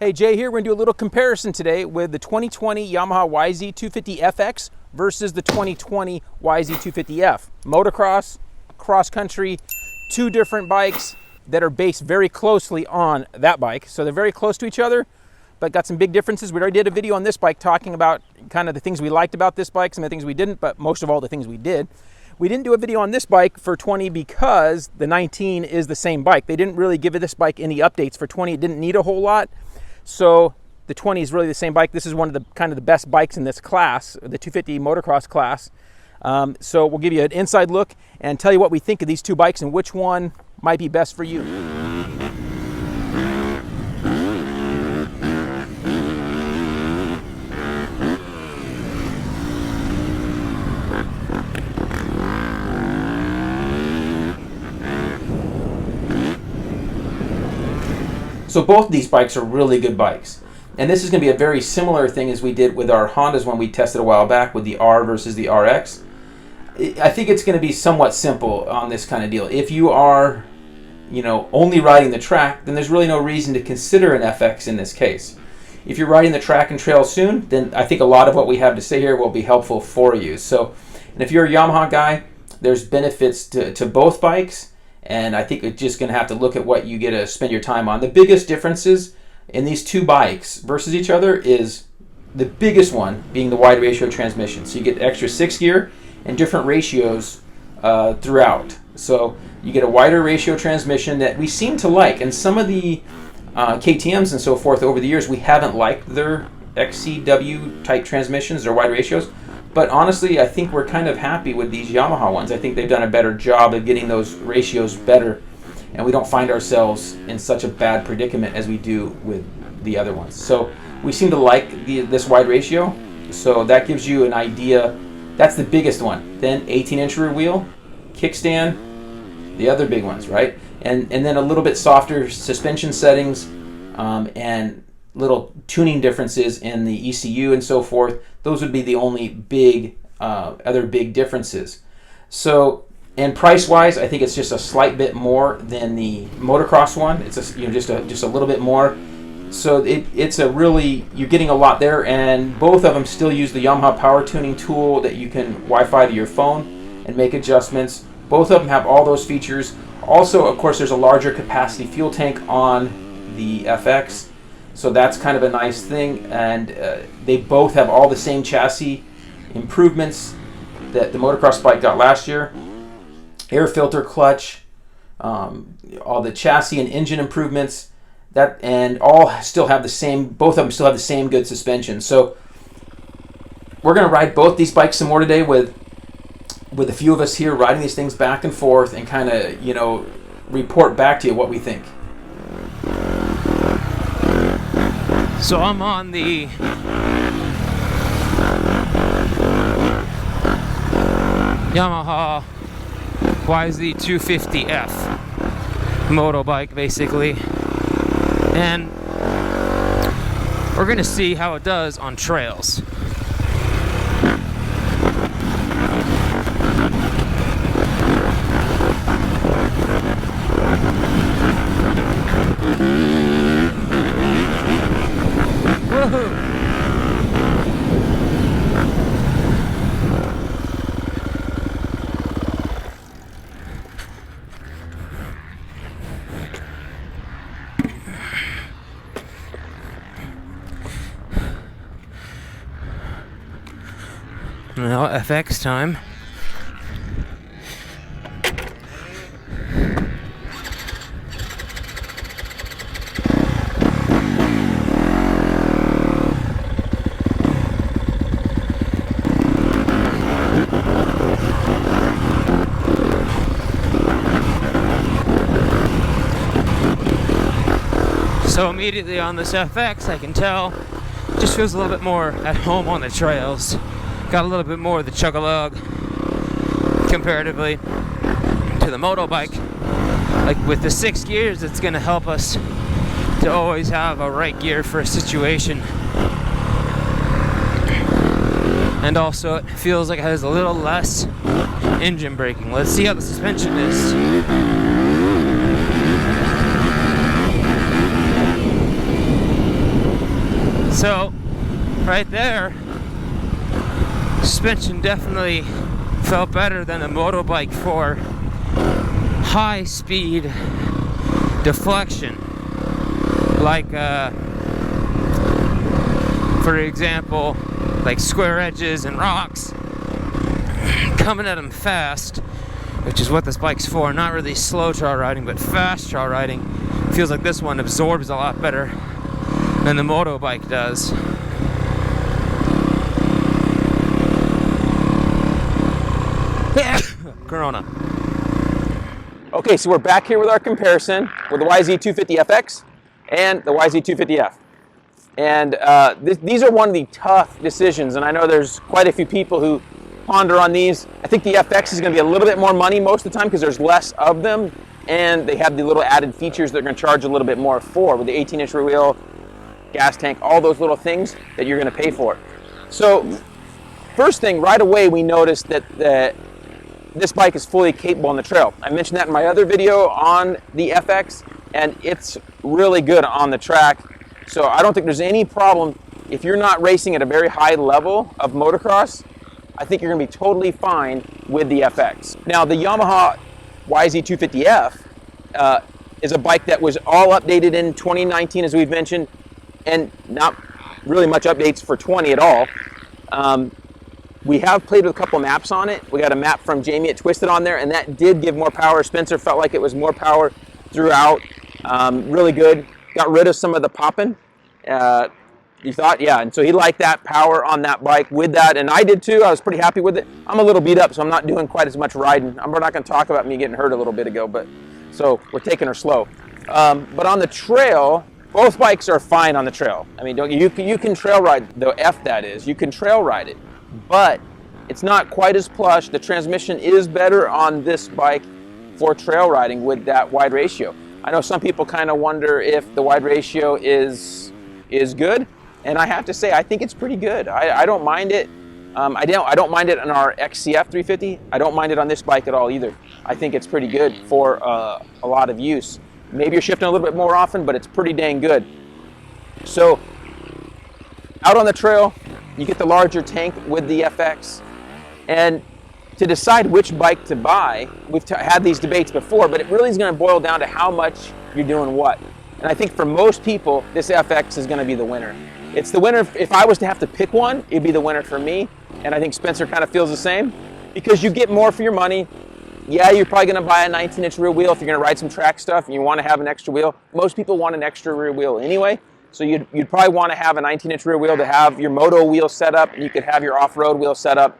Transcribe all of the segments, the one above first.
Hey, Jay here. We're going to do a little comparison today with the 2020 Yamaha YZ250FX versus the 2020 YZ250F. Motocross, cross country, two different bikes that are based very closely on that bike. So they're very close to each other, but got some big differences. We already did a video on this bike talking about kind of the things we liked about this bike, some of the things we didn't, but most of all the things we did. We didn't do a video on this bike for 20 because the 19 is the same bike. They didn't really give this bike any updates for 20. It didn't need a whole lot. So the 20 is really the same bike. This is one of the kind of the best bikes in this class, the 250 motocross class. So we'll give you an inside look and tell you what we think of these two bikes and which one might be best for you. So both of these bikes are really good bikes. And this is going to be a very similar thing as we did with our Hondas when we tested a while back with the R versus the RX. I think it's going to be somewhat simple on this kind of deal. If you are, only riding the track, then there's really no reason to consider an FX in this case. If you're riding the track and trail soon, then I think a lot of what we have to say here will be helpful for you. So, and if you're a Yamaha guy, there's benefits to both bikes. And I think you're just going to have to look at what you get to spend your time on. The biggest differences in these two bikes versus each other is the biggest one being the wide ratio transmission. So you get extra 6-gear and different ratios throughout. So you get a wider ratio transmission that we seem to like. And some of the KTMs and so forth over the years, we haven't liked their XCW type transmissions, their wide ratios. But honestly, I think we're kind of happy with these Yamaha ones. I think they've done a better job of getting those ratios better, and we don't find ourselves in such a bad predicament as we do with the other ones. So we seem to like this wide ratio, so that gives you an idea. That's the biggest one. Then 18-inch rear wheel, kickstand, the other big ones, right? And then a little bit softer suspension settings, and little tuning differences in the ECU and so forth. Those would be the only big other big differences. So, and price-wise, I think it's just a slight bit more than the motocross one. It's just a little bit more. So it's a really, you're getting a lot there, and both of them still use the Yamaha power tuning tool that you can Wi-Fi to your phone and make adjustments. Both of them have all those features. Also, of course, there's a larger capacity fuel tank on the FX. So that's kind of a nice thing, and they both have all the same chassis improvements that the motocross bike got last year. Air filter, clutch, all the chassis and engine improvements, and all still have the same. Both of them still have the same good suspension. So we're going to ride both these bikes some more today with a few of us here riding these things back and forth and kind of report back to you what we think. So I'm on the Yamaha YZ250F moto bike, basically, and we're gonna see how it does on trails. Now FX time. So immediately on this FX, I can tell it just feels a little bit more at home on the trails. Got a little bit more of the chug-a-lug comparatively to the moto bike. Like with the 6 gears, it's going to help us to always have a right gear for a situation. And also it feels like it has a little less engine braking. Let's see how the suspension is. So, right there, suspension definitely felt better than the motorbike for high speed deflection. Like, for example, like square edges and rocks, coming at them fast, which is what this bike's for. Not really slow trail riding, but fast trail riding. Feels like this one absorbs a lot better than the motorbike does. Corona. Okay, so we're back here with our comparison with the YZ250FX and the YZ250F. And these are one of the tough decisions, and I know there's quite a few people who ponder on these. I think the FX is going to be a little bit more money most of the time because there's less of them, and they have the little added features they're going to charge a little bit more for, with the 18-inch rear wheel, gas tank, all those little things that you're going to pay for. So first thing, right away we noticed that this bike is fully capable on the trail. I mentioned that in my other video on the FX, and it's really good on the track. So I don't think there's any problem if you're not racing at a very high level of motocross. I think you're going to be totally fine with the FX. Now, the Yamaha YZ250F is a bike that was all updated in 2019, as we've mentioned, and not really much updates for 20 at all. We have played with a couple maps on it. We got a map from Jamie at Twisted on there, and that did give more power. Spencer felt like it was more power throughout. Really good. Got rid of some of the popping. You thought, yeah, and so he liked that power on that bike with that, and I did too. I was pretty happy with it. I'm a little beat up, so I'm not doing quite as much riding. We're not going to talk about me getting hurt a little bit ago, but so we're taking her slow. But on the trail, both bikes are fine on the trail. I mean, you can trail ride the F, that is. You can trail ride it, but it's not quite as plush. The transmission is better on this bike for trail riding with that wide ratio. I know some people kind of wonder if the wide ratio is good. And I have to say, I think it's pretty good. I don't mind it. I don't mind it on our XCF 350. I don't mind it on this bike at all either. I think it's pretty good for a lot of use. Maybe you're shifting a little bit more often, but it's pretty dang good. So out on the trail, you get the larger tank with the FX. And to decide which bike to buy, we've had these debates before, but it really is going to boil down to how much you're doing what. And I think for most people, this FX is going to be the winner. It's the winner. If I was to have to pick one, it'd be the winner for me. And I think Spencer kind of feels the same, because you get more for your money. Yeah, you're probably going to buy a 19-inch rear wheel if you're going to ride some track stuff and you want to have an extra wheel. Most people want an extra rear wheel anyway. So you'd probably want to have a 19-inch rear wheel to have your moto wheel set up, and you could have your off-road wheel set up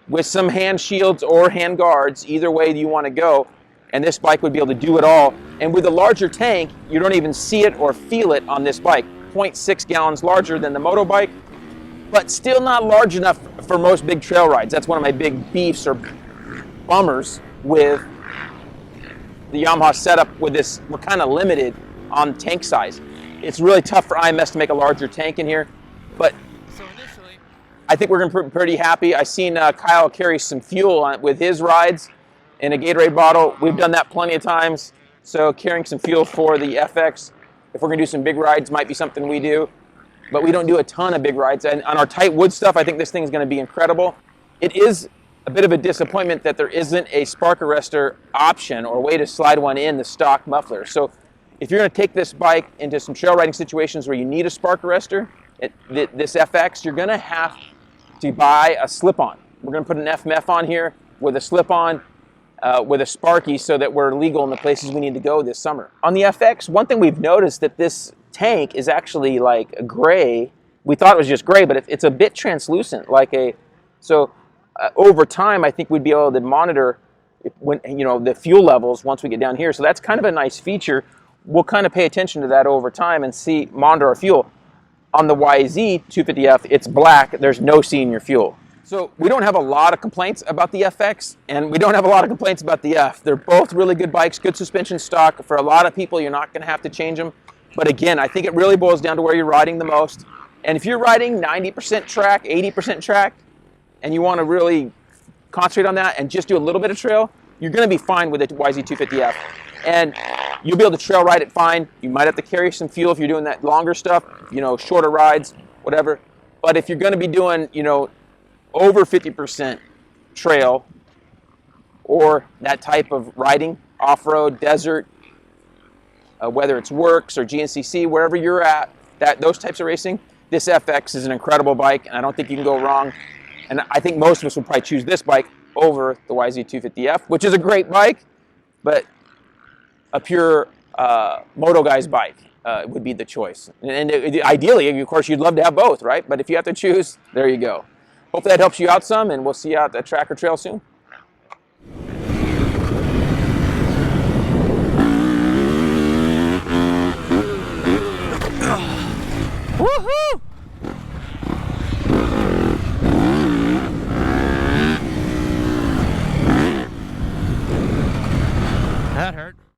with some hand shields or hand guards, either way you want to go. And this bike would be able to do it all. And with a larger tank, you don't even see it or feel it on this bike. 0.6 gallons larger than the motorbike, but still not large enough for most big trail rides. That's one of my big beefs or bummers with the Yamaha setup with this. We're kind of limited on tank size. It's really tough for IMS to make a larger tank in here, but So initially, I think we're going to be pretty happy. I've seen Kyle carry some fuel with his rides in a Gatorade bottle. We've done that plenty of times, so carrying some fuel for the FX, if we're going to do some big rides, might be something we do. But we don't do a ton of big rides. And on our tight wood stuff, I think this thing is going to be incredible. It is a bit of a disappointment that there isn't a spark arrestor option or way to slide one in the stock muffler. So if you're going to take this bike into some trail riding situations where you need a spark arrestor, this FX, you're going to have to buy a slip-on. We're going to put an FMF on here with a slip-on, with a Sparky, so that we're legal in the places we need to go this summer. On the FX, one thing we've noticed that this tank is actually like a gray. We thought it was just gray, but it's a bit translucent, over time, I think we'd be able to monitor the fuel levels once we get down here. So that's kind of a nice feature. We'll kind of pay attention to that over time and monitor our fuel. On the YZ250F, it's black. There's no C in your fuel. So we don't have a lot of complaints about the FX, and we don't have a lot of complaints about the F. They're both really good bikes, good suspension stock. For a lot of people, you're not going to have to change them. But again, I think it really boils down to where you're riding the most. And if you're riding 90% track, 80% track, and you want to really concentrate on that and just do a little bit of trail, you're going to be fine with the YZ250F. And you'll be able to trail ride it fine. You might have to carry some fuel if you're doing that longer stuff, you know, shorter rides, whatever. But if you're going to be doing, you know, over 50% trail or that type of riding, off-road, desert, whether it's Works or GNCC, wherever you're at, those types of racing, this FX is an incredible bike, and I don't think you can go wrong. And I think most of us would probably choose this bike over the YZ250F, which is a great bike, but a pure moto guy's bike would be the choice. And ideally, of course, you'd love to have both, right? But if you have to choose, there you go. Hopefully that helps you out some, and we'll see you out at track or trail soon. Woohoo! That hurt.